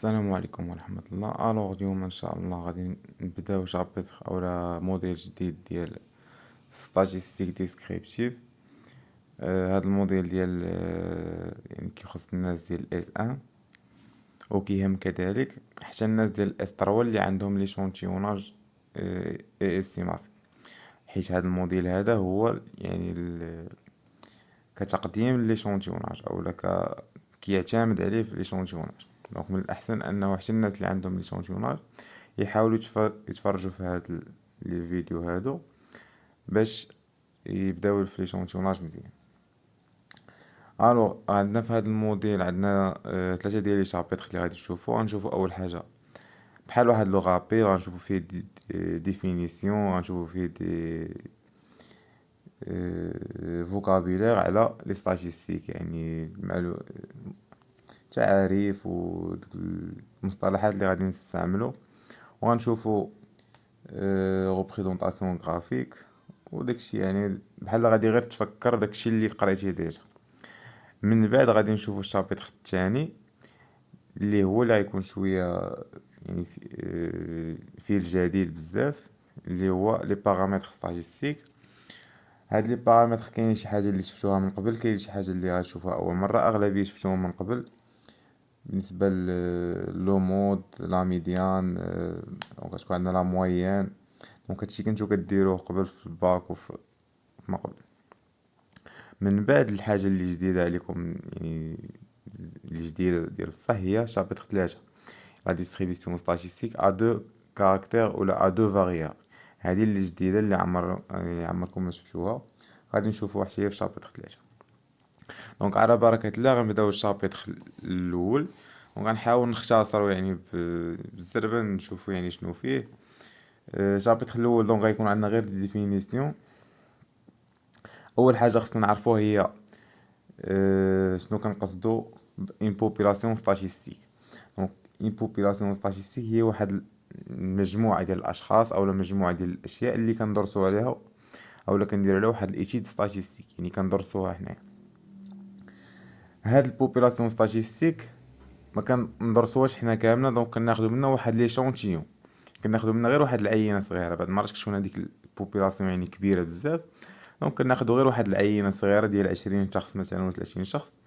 السلام عليكم ورحمة الله. اليوم ان شاء الله غادي نبداو شابتر اولا موديل جديد ديال ستاتيستيك ديسكريبتيف. هذا الموديل ديال يعني كيخص الناس ديال اس ان وكيهم كذلك حتى الناس ديال اس 3 اللي عندهم ليشونتيوناج اي استيماسي، حيت هذا الموديل هذا هو يعني كتقديم ليشونتيوناج اولا كيعتمد عليه في ليشونتيوناج. دونك من الاحسن انه حتى الناس اللي عندهم ليشونتيوناج يحاولوا يتفرجوا في هاد لي فيديو هادو باش يبداو في ليشونتيوناج مزيان. عندنا في هذا الموديل عندنا ثلاثه ديال لي شابيتر اللي غادي غنشوفوا اول حاجه بحال واحد لو غابي غنشوفوا فيه ديفينيسيون، غنشوفوا فيه دي فوكابولير على لي ستاتيستيك، يعني تعاريف ودوك المصطلحات اللي غادي نستعملوا، وغنشوفوا ريبريزونطاسيون غرافيك وداكشي، يعني بحال غادي غير تفكر داكشي اللي قريتيه ديجا. من بعد غادي نشوفوا الشابتر الثاني اللي هو اللي غيكون شويه يعني فيه الجديد بزاف، اللي هو لي بارامتر ستاتيستيك. هاد لي بارامتر كاين شي حاجه اللي شفتوها من قبل، كاين شي حاجه اللي غتشوفوها اول مره، اغلبيه شفتوهم من قبل. بالنسبه لو مود لا ميديان، دونك غتكون عندنا لا موين، دونك هادشي كنتو كديروه قبل في الباك وفي ما قبل. من بعد الحاجه اللي جديده عليكم، يعني اللي جديده ديال بصح، هي شابتر 3 لا ديستريبيسيون ستاتيستيك ا دو كاركتير ولا ا دو فاريابل. هذه اللي جديده اللي عمركم ما شفتوها، غادي نشوفوها حتى هي في شابتر 3. دونك على بركه الله غنبداو الشابتر الاول، وغنحاول نختصروا يعني بالزربه نشوفوا يعني شنو فيه. الشابتر الاول دونك غيكون عندنا غير دي ديفينيسيون. اول حاجه خصنا نعرفوها هي شنو كنقصدو بين بوبولاسيون ستاتيستيك. دونك اون بوبولاسيون ستاتيستيك هي واحد المجموعه ديال الاشخاص اولا مجموعه ديال الاشياء اللي كندرسوا عليها اولا كنديروا عليها واحد الايتيد ستاتيستيك، يعني كندرسوها حنايا. هاد البوبولاسيون ستاتيستيك ما كندرسوهاش حنا كامله، دونك كناخذوا منها واحد لي شونتيون، كناخذوا منها غير واحد العينه صغيره. بعد المرات كتكون هذيك البوبولاسيون يعني كبيره بزاف، دونك كناخذوا غير واحد العينه صغيره ديال 20 شخص مثلا ولا 30 شخص،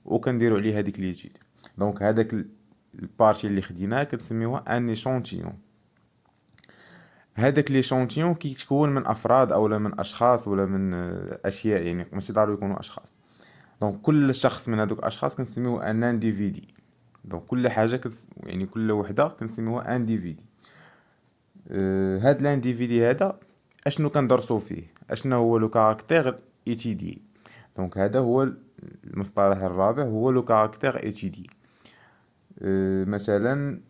وكنديروا عليه هذيك ليتيد. دونك هذاك البارتي اللي خديناها كنسميوها ان ايشونتيون. هذاك ليشونتيون كيتكون من افراد اولا من اشخاص ولا من اشياء، يعني ماشي ضروري يكونوا اشخاص. دونك كل شخص من هذوك الاشخاص كنسميوه ان انديفيدي. دونك كل حاجه يعني كل وحده كنسميوها انديفيدي. هاد الانديفيدي هذا اشنو كندرسو فيه، اشنو هو لو كاركتير ايتيدي. دونك هذا هو المصطلح الرابع، هو لو كاركتير ايتيدي. مثلا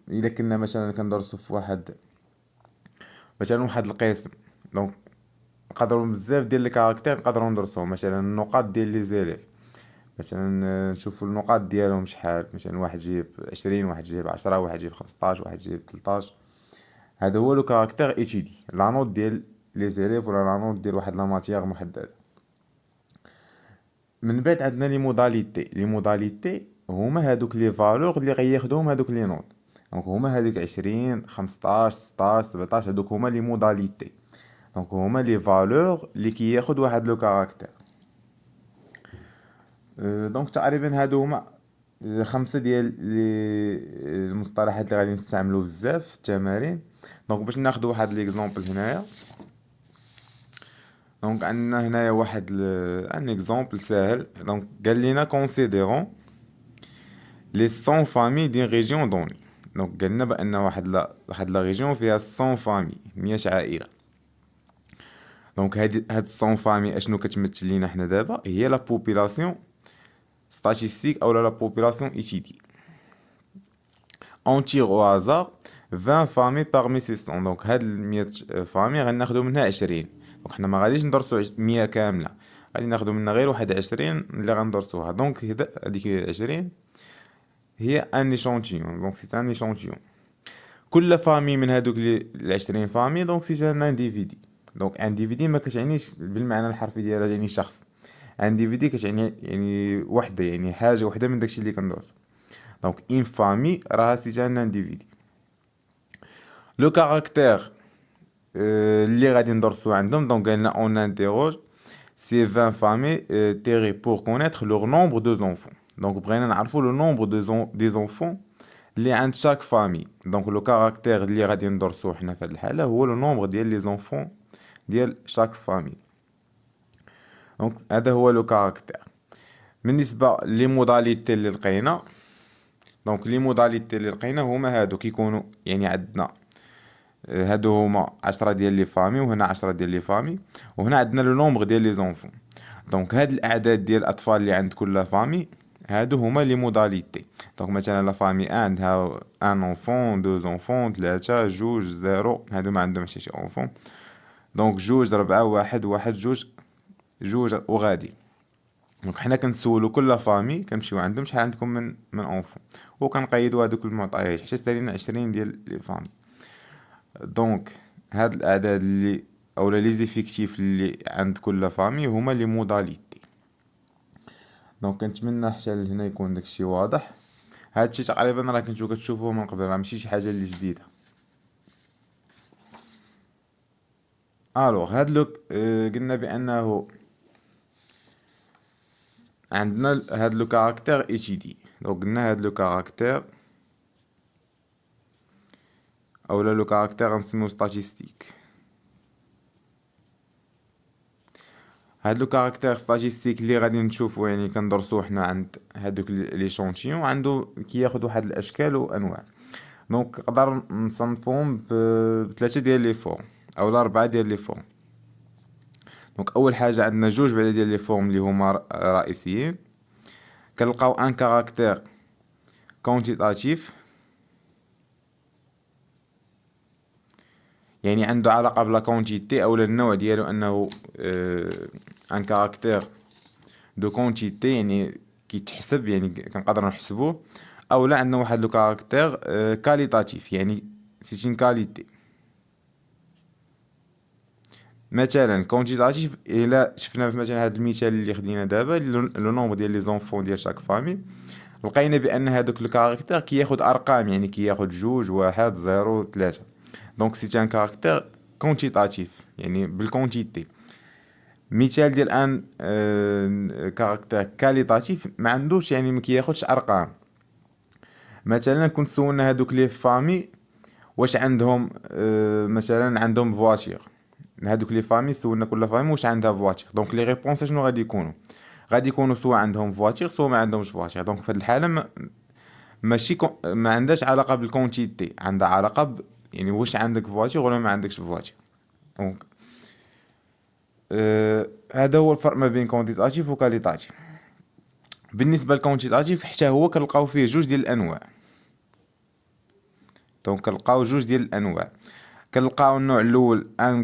الا كنا مثلا كندرسو في واحد مثلا واحد القسم، دونك نقدروا بزاف ديال لي كاركتير نقدروا ندرسوهم. مثلا النقاط ديال لي زيليف، مثلا نشوفوا النقاط ديالهم شحال، مثلا واحد جيب 20، واحد جيب 10، واحد جيب 15، واحد جيب 13. هذا هو لو كاركتير ايتيدي، لا نوت ديال لي زيليف ولا لا نوت ديال واحد لا ماتيير محدده. من بعد عندنا لي موداليتي هما هادوك لي فالور اللي غياخدوهم هادوك لي نوت. دونك هما هادوك 20 15 16 17، هادوك هما لي موداليتي. دونك هما لي فالور اللي كياخد واحد لو كاركتير. دونك تقريبا هادو هما خمسة ديال المصطلحات اللي غادي نستعملو بزاف في التمارين. دونك باش ناخدو واحد ليكزامبل هنايا، دونك عندنا هنايا واحد ان اكزامبل ساهل. دونك قال لنا كونسيديرون لي 100 فامي دين ريجيون دوني. دونك قالنا بان واحد لا ريجيون فيها 100 فامي، 100 عائله. دونك هاد 100 فامي اشنو كتمثل لينا حنا دابا؟ هي لا بوبولاسيون ستاتيستيك او لا بوبولاسيون ايتيدي. اون تيغ او هازار 20 فامي بارمي سي 100. دونك هاد 100 فامي غناخدو منها 20. دونك حنا ما غاديش ندرسو 100 كامله، غادي ناخدو منها غير واحد 20 اللي غندرسوها. دونك هذيك 20 هي ان ايشونتيون، دونك سي ان ايشونتيون. كل فامي من هادوك ال 20 فامي دونك سي ان انديفيدي. دونك انديفيدي ما كتعنيش بالمعنى الحرفي ديالها يعني شخص. انديفيدي كتعني يعني وحده، يعني حاجه وحده من داكشي اللي كندرسو. دونك اون فامي راها سي ان انديفيدي. لو كاركتير اللي غادي ندرسو عندهم، دونك قالنا اون انتيروج سي 20 فامي تيري بور كونيتر لور نومبر دو زونفون. دونك بغينا نعرفو لو نومبر دي زونفون اللي عند شاك فامي. دونك لو كاركتير اللي غادي ندرسوه حنا في هاد الحالة هو لو نومبر ديال لي زونفون ديال شاك فامي. دونك هذا هو لو كاركتير. بالنسبة لي موداليتي اللي لقينا، دونك لي موداليتي اللي لقينا هما هادو كيكونوا يعني عندنا هادو هما 10 ديال لي فامي، وهنا 10 ديال لي فامي، وهنا عندنا لو نومبر ديال لي زونفون. دونك هاد الاعداد ديال الاطفال اللي عند كل فامي هادو هما لي موداليتي. دونك مثلا لا فامي عندها ان اونفون، دو زونفون، 3، 2، 0، هادو ما عندهم حتى شي اونفون. دونك 2، 4، 1، 1، 2، 2 وغادي. دونك حنا كنسولو كل فامي كنمشيو عندهم شحال عندكم من اونفون، وكنقيدو هادوك المعطيات حتى سالينا 20 ديال لي فامي. دونك هاد الاعداد اللي اولا لي زيفيكتيف اللي عند كل فامي هما لي موداليتي. دونك كنتمنى حتى لهنا يكون داكشي واضح. هادشي تقريبا راه كنتو كتشوفوه من قبل، راه ماشي شي حاجه اللي جديده. الوغ هاد لوك قلنا بانه عندنا هاد لو كاركتير اتيدي. دونك قلنا هاد لو كاركتير اولا لو كاركتير غنسميو ستاتيستيك. هاد لو كاركتير ستاتيستيك اللي غادي نشوفو يعني كندرسوه حنا عند هادوك لي شونتيون عنده كياخد واحد الاشكال وانواع. دونك نقدر نصنفهم بثلاثه ديال لي فورم اولا 4 ديال لي فورم. دونك اول حاجه عندنا جوج بعدا ديال لي فورم اللي هما رئيسيين. كنلقاو ان كاركتير كونتيتاتيف، يعني عنده علاقه بلا كونتيتي اولا النوع ديالو انه ان كاركتير دو كونتيتي يعني كيتحسب يعني كنقدروا نحسبوه. اولا عندنا واحد لو كاركتير كاليتاتيف يعني سي اون كاليتي. مثلا كونتيتاتيف الا شفنا مثلا هذا المثال اللي خدينا دابا لو نومبر ديال لي زونفون ديال شاك فامي، لقينا بان هذاك لو كاركتير كياخد ارقام يعني كياخد 2، 1، 0، 3. دونك سي ان كاركتير كونتيتاتيف يعني بالكونتيتي. مثال ديال ان كاركتير كاليتاتيف ما عندوش يعني ما كياخدش ارقام. مثلا كنت سولنا هذوك لي فامي واش عندهم مثلا عندهم فواتير. هذوك لي فامي سولنا كل فامي واش عندها فواتير. دونك لي ريبونس شنو غادي يكونوا؟ غادي يكونوا سواء عندهم فواتير سواء ما عندهمش فواتير. دونك في هذه الحاله ماشي ما عندهاش علاقه بالكونتيتي، عندها علاقه يعني واش عندك فواتير ولا ما عندكش فواتير. دونك هذا هو الفرق ما بين كونتيتاتيف وكاليتاتيف. بالنسبه للكونتيتاتيف حتى هو كنلقاو فيه جوج ديال الانواع. دونك كنلقاو جوج ديال الانواع. كنلقاو النوع الاول ان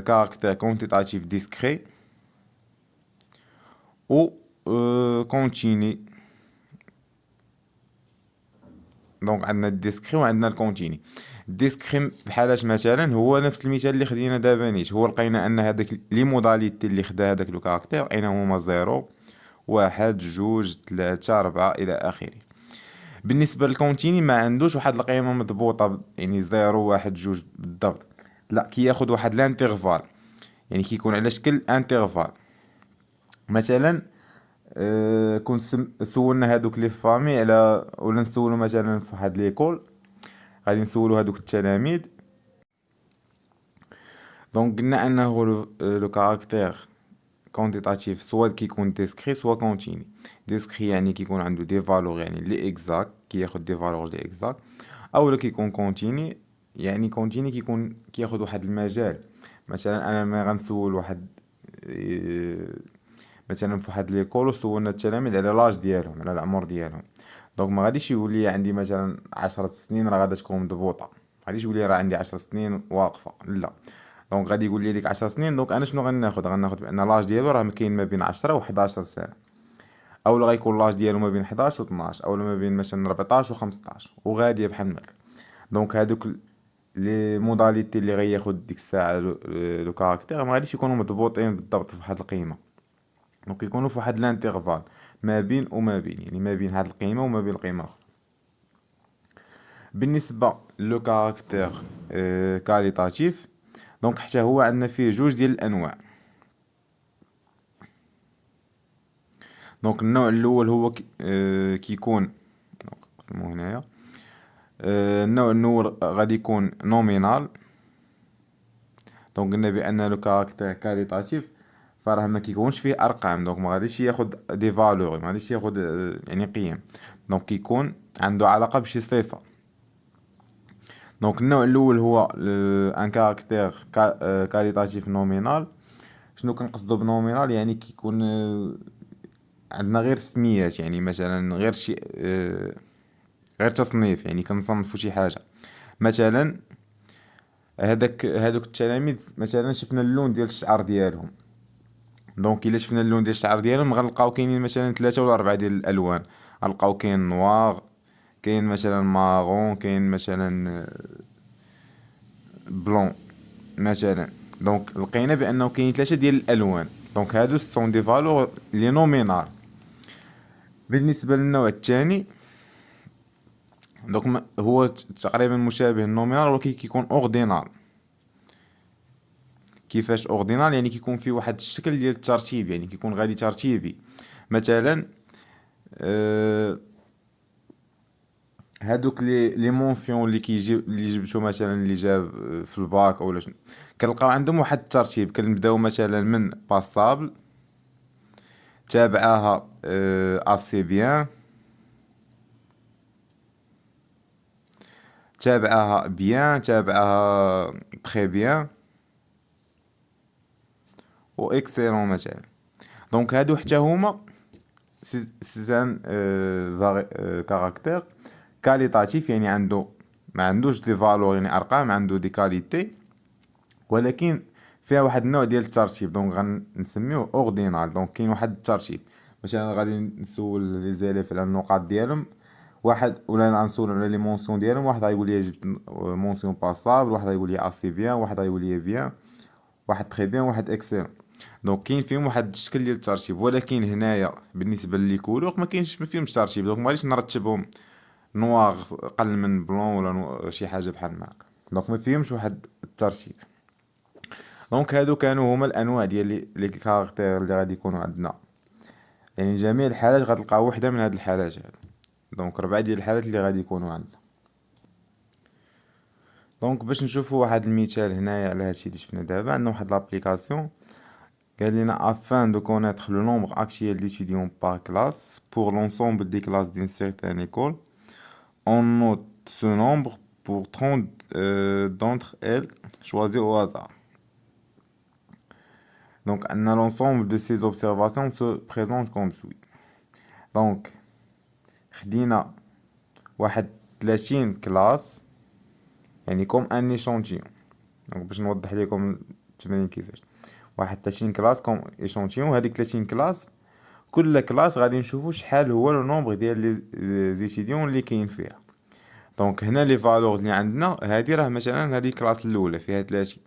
كاركتير كونتيتاتيف ديسكري و كونتيني. دونك عندنا الديسكري وعندنا الكونتيني. الديسكري بحالاش مثلا هو نفس المثال اللي خدينا دابا نيت، هو لقينا ان هذاك لي موداليتي اللي خدا هذاك لو كاركتير اين هما 0، 1، 2، 3، 4 الى اخره. بالنسبه للكونتيني ما عندوش واحد القيمه مضبوطه يعني 0، 1، 2 بالضبط، لا كياخد واحد لانترفال يعني كيكون على شكل انترفال. مثلا كنت سولنا هادوك لي فامي على ولا نسولو مثلا في واحد ليكول، غادي نسولو هادوك التلاميذ. دونك قلنا انه لو كاركتير كونتيتاتيف سوا كيكون ديسكري سوا كونتيني. ديسكري يعني كيكون عنده دي فالور يعني لي اكزاكت كياخد دي فالور لي اكزاكت، اولا كيكون كونتيني يعني كونتيني كيكون كياخد واحد المجال. مثلا انا ما غنسول واحد مثلا في واحد ليكول وسولنا التلاميذ على لاج ديالهم على العمر ديالهم. دونك ما غاديش يقول لي عندي مثلا 10 سنين راه غادا تكون مضبوطه، ما غاديش يقول لي راه عندي 10 سنين واقفه، لا. دونك غادي يقول لي ديك 10 سنين. دونك انا شنو غناخد بان لاج ديالو راه كاين ما بين 10 و 11 سنه، اولا غيكون لاج ديالو ما بين 11 و 12، اولا ما بين مثلا 14 و 15 وغاديه بحال هكا. دونك هادوك لي موداليتي اللي غياخد ديك الساعه لو كاركتير ما غاديش يكونوا مضبوطين بالضبط في واحد القيمه. دونك يكونوا في واحد لانترفال ما بين وما بين يعني ما بين هاد القيمه وما بين القيمه الاخرى. بالنسبة لو كاركتير كاليتاتيف، دونك حتى هو عندنا فيه جوج ديال الانواع. دونك النوع الاول هو كيكون نقسمو هنايا. النوع الاول غادي يكون نومينال. دونك قلنا بان لو كاركتير كاليتاتيف فراه ما كيكونش فيه ارقام، دونك ما غاديش ياخد دي فالور، ما غاديش ياخد يعني قيم، دونك كيكون عنده علاقه بشي صفه. دونك النوع الاول هو ان كاركتير كاليتاتيف نومينال. شنو كنقصدو بنومينال؟ يعني كيكون عندنا غير سميات، يعني مثلا غير شي غير تصنيف، يعني كنصنفو شي حاجه. مثلا هادوك التلاميذ مثلا شفنا اللون ديال الشعر ديالهم، دونك الا شفنا اللون ديال الشعر ديالهم غنلقاو كاينين مثلا 3 ولا 4 ديال الالوان. غنلقاو كاين نوار، كاين مثلا مارون، كاين مثلا بلون مثلا. دونك لقينا بانه كاين 3 ديال الالوان، دونك هادو سون دي فالور لي نومينال. بالنسبه للنوع الثاني، دونك هو تقريبا مشابه للنومينال ولكن كيكون اوردينال. كيفاش اوردينال؟ يعني كيكون فيه واحد الشكل ديال الترتيب، يعني كيكون غادي ترتيبي. مثلا هادوك لي مونسيون اللي جبتو مثلا اللي جاب في الباك اولا شنو، كنلقاو عندهم واحد الترتيب. كنبداو مثلا من باسابل، تابعاها اسي بيان، تابعاها بيان، تابعاها تري بيان، و اكسيلون مثلا. دونك هادو حتى هما سيزان كاركتير كاليتاتيف، يعني ما عندوش دي فالور يعني ارقام، عنده دي كاليتي، ولكن فيها واحد النوع ديال الترتيب، دونك غنسميوه اوردينال. دونك كاين واحد الترتيب. مثلا غادي نسول لي زيليف على النقاط ديالهم، واحد ولا غنسول على لي مونسيون ديالهم، واحد غايقول لي جبت مونسيون باسابل، واحد غايقول لي اسي بيان، واحد غايقول لي بيان، واحد تري بيان، واحد اكسيلون. دونك كاين فيهم واحد الشكل ديال الترتيب، ولكن هنايا بالنسبه لي كولور ما فيهمش ترتيب، دونك ما غاديش نرتبهم نوار قل من بلون ولا شي حاجه بحال ما هكا. دونك ما فيهمش واحد الترتيب. دونك هادو كانوا هما الانواع ديال لي كاركتير اللي غادي يكونوا عندنا، يعني جميع الحالات غتلقاو وحده من هاد الحالات هادو. دونك 4 ديال الحالات اللي غادي يكونوا عندنا. دونك باش نشوفوا واحد المثال هنايا على هادشي اللي شفنا دابا، عندنا واحد لابليكاسيون قال لنا afin de connaître le nombre actuel d'étudiants par classe pour l'ensemble des classes d'une certaine école, on note ce nombre pour 30 d'entre elles choisies au hasard. Donc l'ensemble de ces observations se présente comme suit. دونك خدينا واحد 30 كلاس، يعني كوم ان ايشونتيون. دونك باش نوضح لكم التمرين كيفاش، واحد 30 كلاس كوم ايشونتيون. هذيك 30 كلاس، كل كلاس غادي نشوفو شحال هو لو نومبر ديال لي زيتيديون اللي كاين فيها. دونك هنا لي فالور اللي عندنا، هادي راه مثلا هادي الكلاس الاولى فيها 30،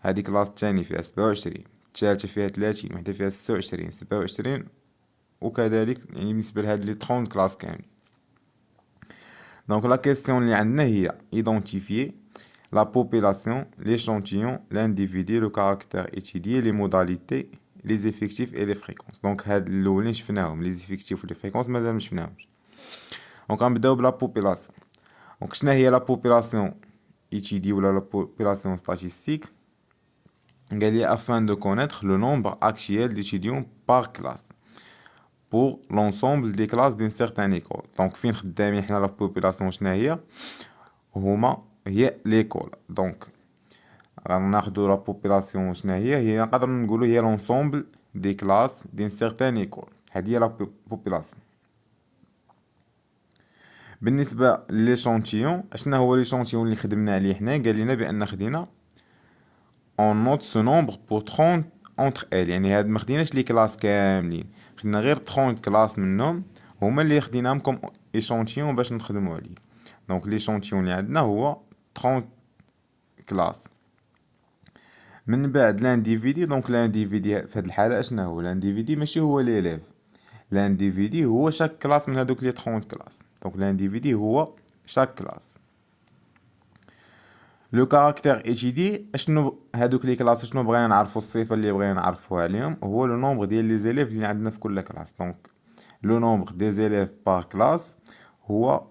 هادي الكلاس الثاني فيها 27، الثالثه فيها 30، وحده فيها 26 27، وكذلك يعني بالنسبه لهاد لي 30 كلاس كامل. دونك لا كيسيون اللي عندنا هي identifier la population, l'échantillon, l'individu, le caractère étudié, les modalités, les effectifs et les fréquences. دونك هاد الاولين شفناهم، لي زيفيكتيف و لي فريكونس مازال ما شفناهمش. دونك غنبداو بلا بوبولاسيون. دونك شنو هي لا بوبولاسيون étudiée ولا لا بوبولاسيون statistique؟ قال لي afin de connaître le nombre actuel d'étudiants par classe pour l'ensemble des classes d'une certaine école. دونك فين خدامين حنا لا بوبولاسيون؟ شنو هي ليكول. دونك غناخدو لا بوبولاسيون شنو هي نقدر نقولو هي لونسومبل دي كلاس دين سيغتان ايكول. هادي هي لا بوبولاسيون. بالنسبه ليشونتيون، شنو هو ليشونتيون اللي خدمنا عليه حنا؟ قال لنا بان خدينا اون نوت سو نومبر بور 30 اونتر ال، يعني هاد ما خديناش لي كلاس كاملين، خدنا غير 30 كلاس منهم هما اللي خديناهم كوم ايشونتيون باش نخدمو عليه. دونك ليشونتيون اللي عندنا هو 30 كلاس. من بعد لانديفيدي، دونك لانديفيدي في هاد الحاله اشنا هو لانديفيدي؟ ماشي هو ليليف، لانديفيدي هو شاك كلاس من هادوك لي 30 كلاس. دونك لانديفيدي هو شاك كلاس. لو كاركتير اتيدي اشنو هادوك لي كلاس شنو بغينا نعرفو الصفه اللي بغينا نعرفوها عليهم هو لو نومبر ديال لي زيليف اللي عندنا في كل كلاس. دونك لو نومبر دي زيليف بار كلاس هو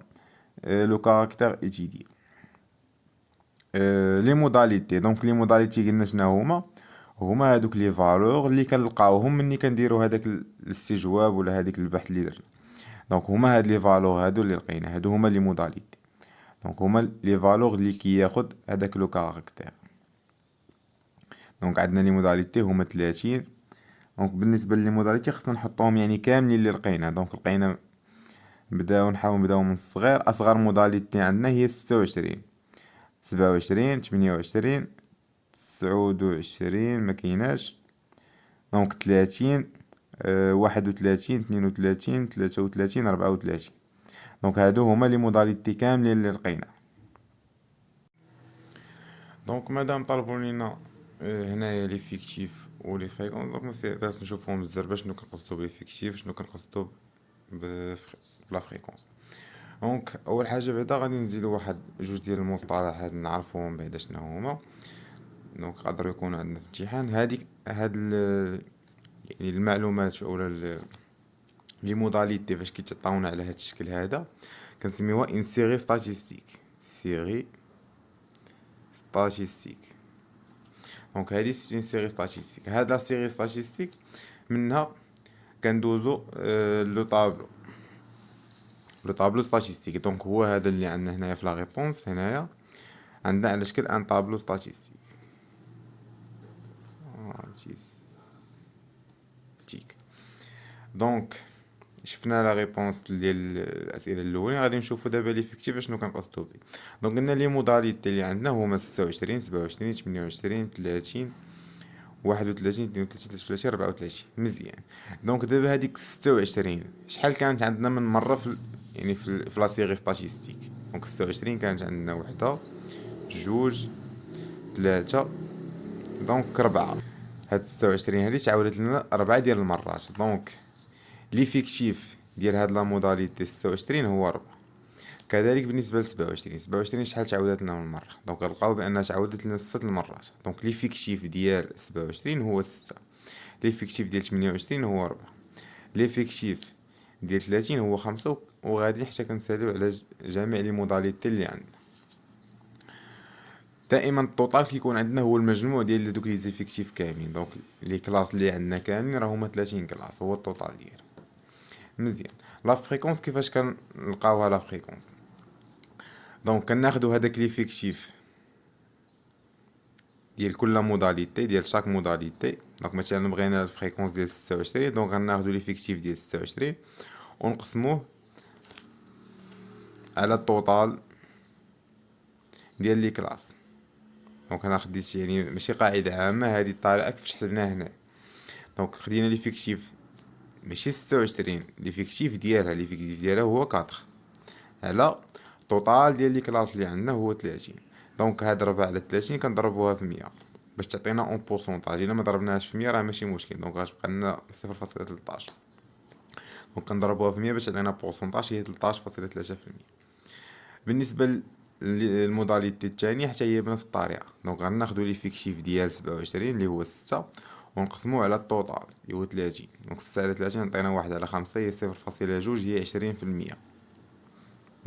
لو كاركتير اتيدي. لي موداليتي، دونك لي موداليتي قلنا شنو هما هادوك لي فالور اللي كنلقاوهم ملي كنديرو هداك الاستجواب ولا هاديك البحث اللي درنا. دونك هما هاد لي فالور هادو اللي لقينا، هادو هما لي موداليتي. دونك هما لي فالور اللي كياخد هداك لو كاركتير. دونك عندنا لي موداليتي هما 30. دونك بالنسبه لي موداليتي خصنا نحطوهم يعني كاملين اللي لقينا. دونك لقينا نحاول نبداو من الصغير. اصغر موداليتي عندنا هي 26، 27، 28، 29 مكيناش. دونك 30، 31، 32، 33، 34. دونك هادو هما لي موداليتي كاملين اللي لقينا. دونك مادام طلبوا لينا هنايا لي فيكتيف و لي فريكونس، دونك باش نشوفوهم بزاف شنو كنقصدو بالفيكتيف شنو كنقصدو بلا فريكونس. دونك اول حاجه بعدا غادي نزيدو واحد جوج ديال المصطلحات نعرفوهم بعدا شنو هما. دونك قدروا يكونوا عندنا في الامتحان هاد يعني المعلومات اولا لي موداليتي فاش كيتعطاونا على هاد الشكل هذا كنسميوها ان سيري ستاتيستيك. سيري ستاتيستيك. دونك هادي سي سيري ستاتيستيك. هاد لا سيري ستاتيستيك منها كندوزو لو طابلو ستاتيستيك. دونك هو هذا اللي عندنا هنايا في لا ريبونس. هنايا عندنا على شكل ان طابلو ستاتيستيك. دونك شفنا لا ريبونس ديال الاسئله الاولين. غادي نشوفوا دابا ليفيكتيف شنو كنقصدو به. دونك قلنا لي موداليتي اللي عندنا هما 26، 27، 28، 30، 31، 32، 33، 34. مزيان. دونك دابا هذيك 26 شحال كانت عندنا من مره يعني في لا سيري ستاتيستيك. دونك 26 كانت عندنا وحده، جوج، ثلاثة، دونك 4. هاد 26 هادي تعاودت لنا 4 ديال المرات. دونك ليفيكتيف ديال هاد لا موداليتي 26 هو 4. كذلك بالنسبه ل 27 شحال تعاودت لنا من مره. دونك غنلقاو بانها تعاودت لنا 6 المرات. دونك ليفيكتيف ديال 27 هو 6. ليفيكتيف ديال 28 هو 4. ليفيكتيف ديال 30 هو 5. وغادي حتى كنساليو على جميع لي موداليتي اللي عندنا. دائما الطوطال كيكون عندنا هو المجموع ديال دوك لي زيفيكتيف كاملين. دونك لي كلاس اللي عندنا كاملين راه هما 30 كلاس هو الطوطال ديالو. مزيان. لا فريكونس كيفاش كنلقاوها لا فريكونس؟ دونك كناخدو هداك ليفيكتيف ديال كل موداليتي ديال شاك موداليتي. دونك مثلا بغينا الفريكونس ديال 26. دونك غناخدو ليفيكتيف ديال 26 ونقسموه على الطوطال ديال لي كلاس. دونك انا خديت يعني ماشي قاعده عامه، هذه الطريقه كيفاش حسبناها هنا. دونك خدينا ليفيكتيف ماشي 26، ليفيكتيف ديالها هو 4 على الطوطال ديال لي كلاس اللي عندنا هو 30. دونك هاد 4 على 30 كنضربوها في 100 باش تعطينا اون بورسونطاج. الا ما ضربناهاش في 100 راه ماشي مشكل. دونك غتبقى لنا 0.13. دونك كنضربوها في 100 باش تعطينا بورسونطاج هي 13.3%. بالنسبه للموداليتي الثانيه حتى هي بنفس الطريقه. دونك غناخدو ليفيكتيف ديال 27 اللي هو 6 ونقسموه على الطوطال اللي هو 30. دونك 6 على 30 عطينا 1 على 5 هي 0.2 هي 20%.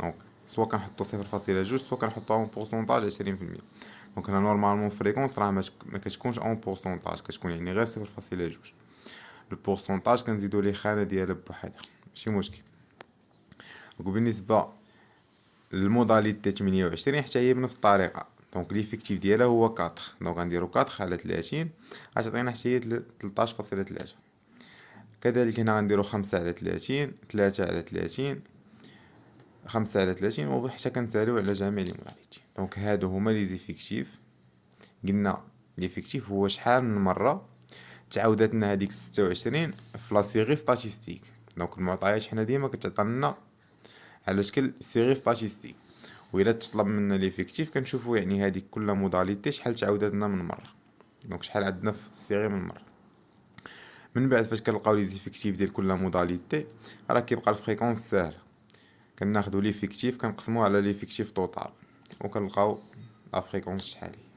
دونك سوا كنحطو 0.2 سوا كنحطو اون بورسونطاج 20%. دونك هنا نورمالمون فريكونس راه ما كتكونش اون بورسونطاج، كتكون يعني غير 0.2. البورسونطاج كنزيدو ليه خانه ديالها بوحدها ماشي مشكل. وبالنسبه للموداليتي 28 حتى هي بنفس الطريقه. دونك ليفيكتيف ديالها هو 4. دونك غنديرو 4 على 30 غتعطينا حتى هي 13.3. كذلك هنا غنديرو 5 على 30، 3 على 30، 5 على 30 وحتى كنساليو على جميع لي موداليتي. دونك هادو هما لي زيفيكتيف. قلنا ليفيكتيف هو شحال من مره تعاودت لنا هذيك 26 في لا سيري ستاتيستيك. دونك المعطيات حنا ديما كتعطينا على شكل سيري ستاتيستيك. وإلا تطلب منا ليفيكتيف كنشوفو يعني هذيك كل موداليتي شحال تعاودت لنا من مره. دونك شحال عندنا في السيري من مره. من بعد فاش كنلقاو لي زيفيكتيف ديال كل موداليتي راه كيبقى الفريكونس ساهل. كناخدو ليفيكتيف كنقسموه على ليفيكتيف طوطال وكنلقاو لا فريكونس شحال هي.